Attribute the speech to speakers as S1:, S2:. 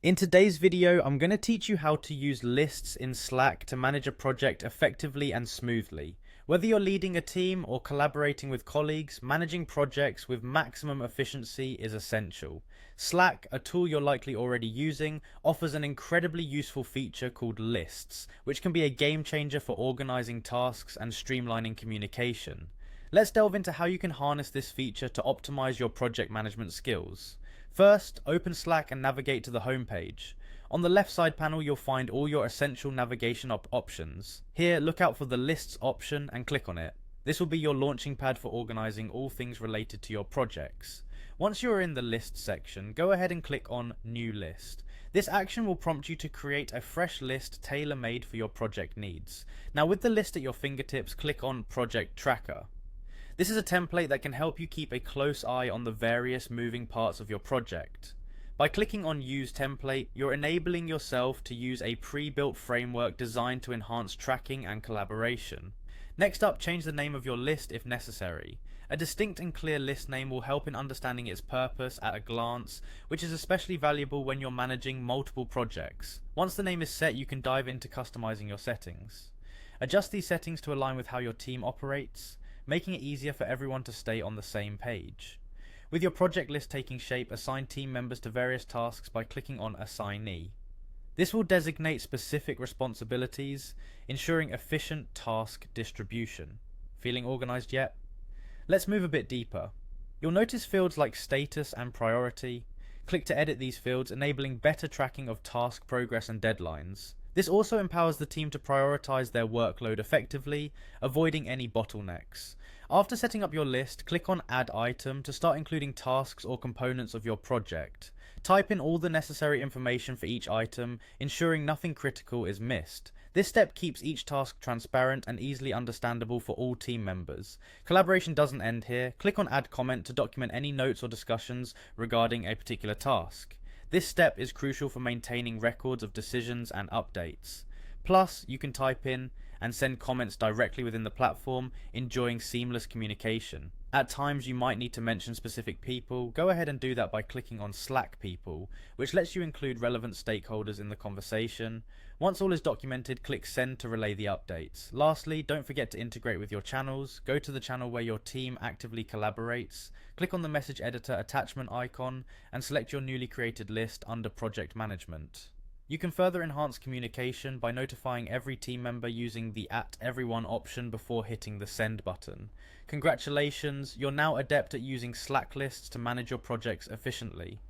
S1: In today's video, I'm going to teach you how to use lists in Slack to manage a project effectively and smoothly. Whether you're leading a team or collaborating with colleagues, managing projects with maximum efficiency is essential. Slack, a tool you're likely already using, offers an incredibly useful feature called lists, which can be a game changer for organizing tasks and streamlining communication. Let's delve into how you can harness this feature to optimize your project management skills. First, open Slack and navigate to the home page. On the left side panel, you'll find all your essential navigation options. Here, look out for the Lists option and click on it. This will be your launching pad for organizing all things related to your projects. Once you're in the List section, go ahead and click on New List. This action will prompt you to create a fresh list tailor-made for your project needs. Now, with the list at your fingertips, click on Project Tracker. This is a template that can help you keep a close eye on the various moving parts of your project. By clicking on Use Template, you're enabling yourself to use a pre-built framework designed to enhance tracking and collaboration. Next up, change the name of your list if necessary. A distinct and clear list name will help in understanding its purpose at a glance, which is especially valuable when you're managing multiple projects. Once the name is set, you can dive into customizing your settings. Adjust these settings to align with how your team operates, making it easier for everyone to stay on the same page. With your project list taking shape, assign team members to various tasks by clicking on Assignee. This will designate specific responsibilities, ensuring efficient task distribution. Feeling organized yet? Let's move a bit deeper. You'll notice fields like status and priority. Click to edit these fields, enabling better tracking of task progress and deadlines. This also empowers the team to prioritize their workload effectively, avoiding any bottlenecks. After setting up your list, click on Add Item to start including tasks or components of your project. Type in all the necessary information for each item, ensuring nothing critical is missed. This step keeps each task transparent and easily understandable for all team members. Collaboration doesn't end here. Click on Add Comment to document any notes or discussions regarding a particular task. This step is crucial for maintaining records of decisions and updates. Plus, you can type in and send comments directly within the platform, enjoying seamless communication. At times you might need to mention specific people. Go ahead and do that by clicking on Slack People, which lets you include relevant stakeholders in the conversation. Once all is documented, click Send to relay the updates. Lastly, don't forget to integrate with your channels. Go to the channel where your team actively collaborates, click on the message editor attachment icon, and select your newly created list under Project Management. You can further enhance communication by notifying every team member using the @everyone option before hitting the send button. Congratulations, you're now adept at using Slack lists to manage your projects efficiently.